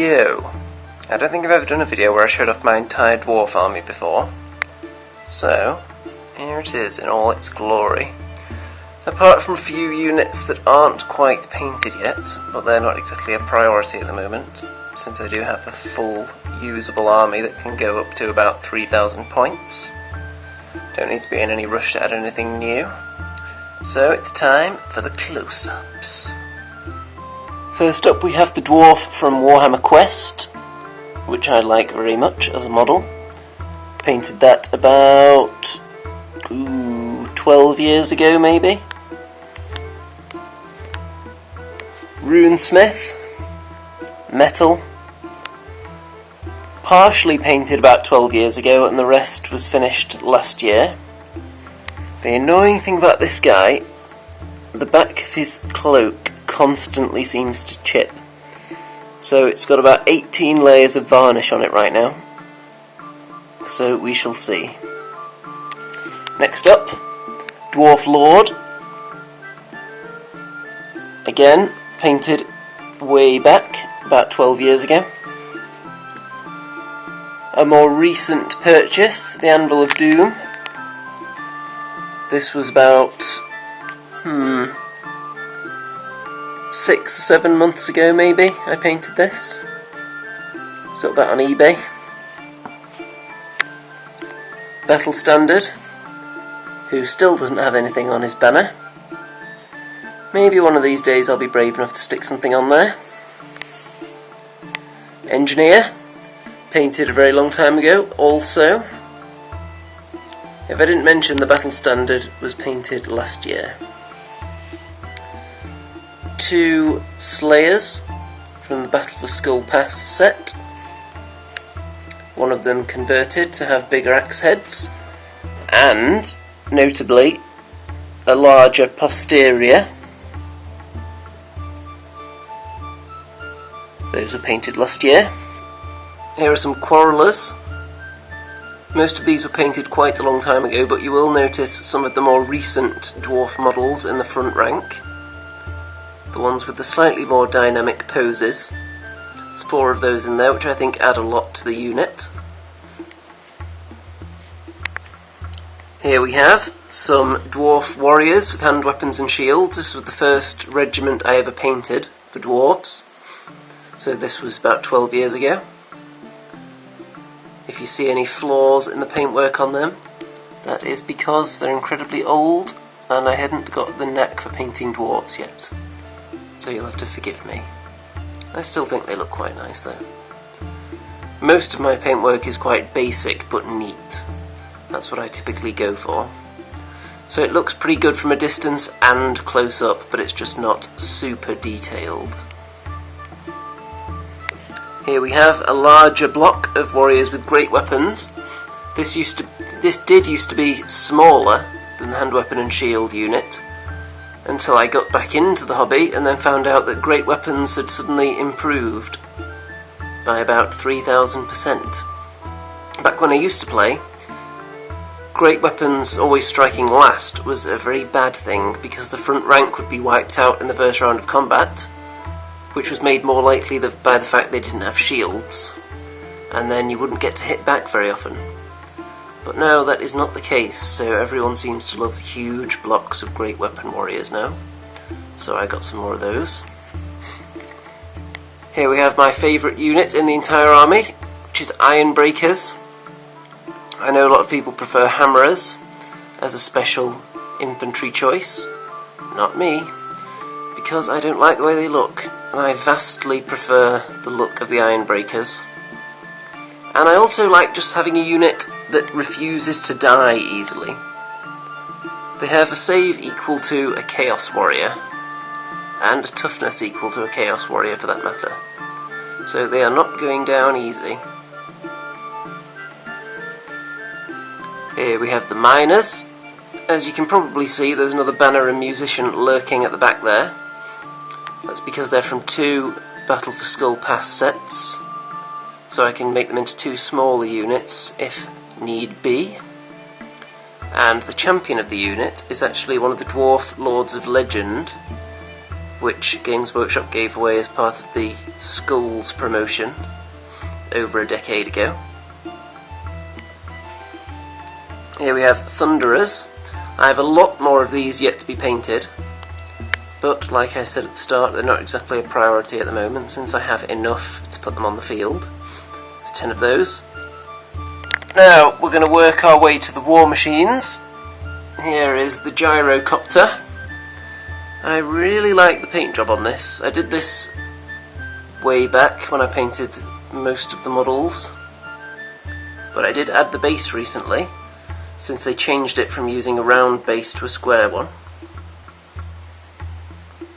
video. I don't think I've ever done a video where I showed off my entire dwarf army before. So, here it is in all its glory. Apart from a few units that aren't quite painted yet, but they're not exactly a priority at the moment, since I do have a full usable army that can go up to about 3,000 points. Don't need to be in any rush to add anything new. So it's time for the close-ups. First up we have the dwarf from Warhammer Quest, which I like very much as a model. Painted that about 12 years ago maybe. Runesmith, metal, partially painted about 12 years ago and the rest was finished last year. The annoying thing about this guy, the back of his cloak constantly seems to chip. So it's got about 18 layers of varnish on it right now. So we shall see. Next up, Dwarf Lord. Again, painted way back, about 12 years ago. A more recent purchase, the Anvil of Doom. This was about 6 or 7 months ago maybe I painted this. Got that on eBay. Battle Standard, who still doesn't have anything on his banner. Maybe one of these days I'll be brave enough to stick something on there. Engineer, painted a very long time ago also. If I didn't mention, the Battle Standard was painted last year. 2 Slayers from the Battle for Skull Pass set. One of them converted to have bigger axe heads, and, notably, a larger posterior. Those were painted last year. Here are some Quarrelers. Most of these were painted quite a long time ago, but you will notice some of the more recent dwarf models in the front rank. The ones with the slightly more dynamic poses. There's 4 of those in there, which I think add a lot to the unit. Here we have some dwarf warriors with hand weapons and shields. This was the first regiment I ever painted for dwarves. So this was about 12 years ago. If you see any flaws in the paintwork on them, that is because they're incredibly old and I hadn't got the knack for painting dwarves yet. So you'll have to forgive me. I still think they look quite nice though. Most of my paintwork is quite basic but neat. That's what I typically go for. So it looks pretty good from a distance and close up, but it's just not super detailed. Here we have a larger block of warriors with great weapons. This did used to be smaller than the hand weapon and shield unit, until I got back into the hobby and then found out that great weapons had suddenly improved by about 3,000%. Back when I used to play, great weapons always striking last was a very bad thing because the front rank would be wiped out in the first round of combat, which was made more likely by the fact they didn't have shields, and then you wouldn't get to hit back very often. But now that is not the case, so everyone seems to love huge blocks of great weapon warriors now. So I got some more of those. Here we have my favourite unit in the entire army, which is Iron Breakers. I know a lot of people prefer Hammerers as a special infantry choice. Not me, because I don't like the way they look, and I vastly prefer the look of the Iron Breakers. And I also like just having a unit that refuses to die easily. They have a save equal to a Chaos Warrior, and a toughness equal to a Chaos Warrior for that matter. So they are not going down easy. Here we have the Miners. As you can probably see, there's another banner and musician lurking at the back there. That's because they're from 2 Battle for Skull Pass sets, so I can make them into 2 smaller units if need be. And the champion of the unit is actually one of the Dwarf Lords of Legend, which Games Workshop gave away as part of the Skulls promotion over a decade ago. Here we have Thunderers. I have a lot more of these yet to be painted, but like I said at the start, they're not exactly a priority at the moment since I have enough to put them on the field. There's 10 of those. Now we're going to work our way to the war machines. Here is the gyrocopter. I really like the paint job on this. I did this way back when I painted most of the models, but I did add the base recently since they changed it from using a round base to a square one.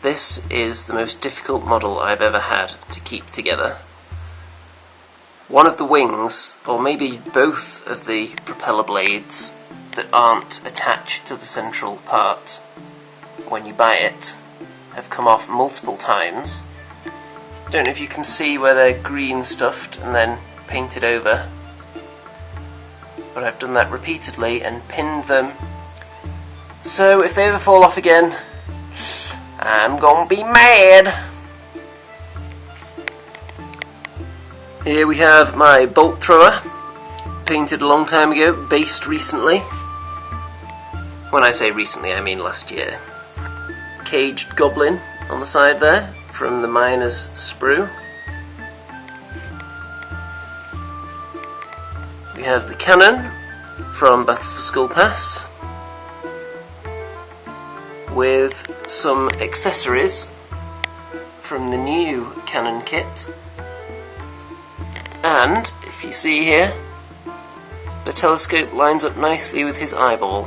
This is the most difficult model I've ever had to keep together. One of the wings, or maybe both of the propeller blades that aren't attached to the central part when you buy it, have come off multiple times. Don't know if you can see where they're green stuffed and then painted over, but I've done that repeatedly and pinned them. So if they ever fall off again, I'm gonna be mad. Here we have my bolt thrower, painted a long time ago, based recently. When I say recently, I mean last year. Caged goblin on the side there, from the miner's sprue. We have the cannon from Battle for Skull Pass, with some accessories from the new cannon kit. And, if you see here, the telescope lines up nicely with his eyeball,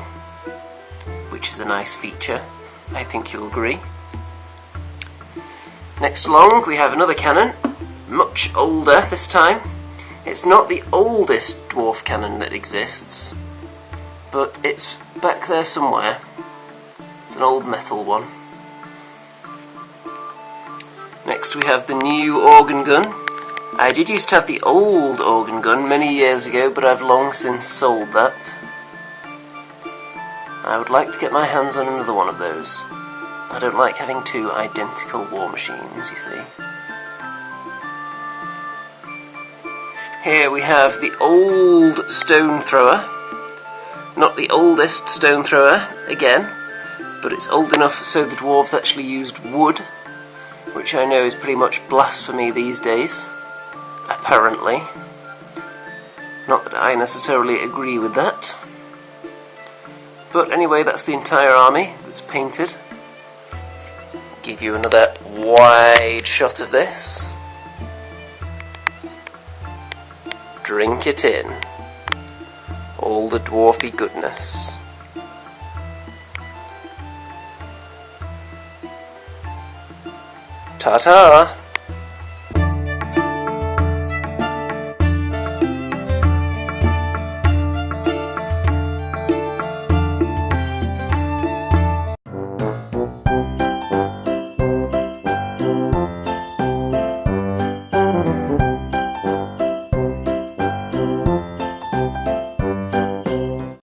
which is a nice feature, I think you'll agree. Next along we have another cannon, much older this time. It's not the oldest dwarf cannon that exists, but it's back there somewhere. It's an old metal one. Next we have the new organ gun. I did used to have the old organ gun many years ago, but I've long since sold that. I would like to get my hands on another one of those. I don't like having two identical war machines, you see. Here we have the old stone thrower. Not the oldest stone thrower, again, but it's old enough so the dwarves actually used wood, which I know is pretty much blasphemy these days. Apparently. Not that I necessarily agree with that. But anyway, that's the entire army that's painted. Give you another wide shot of this. Drink it in. All the dwarfy goodness. Ta-ta!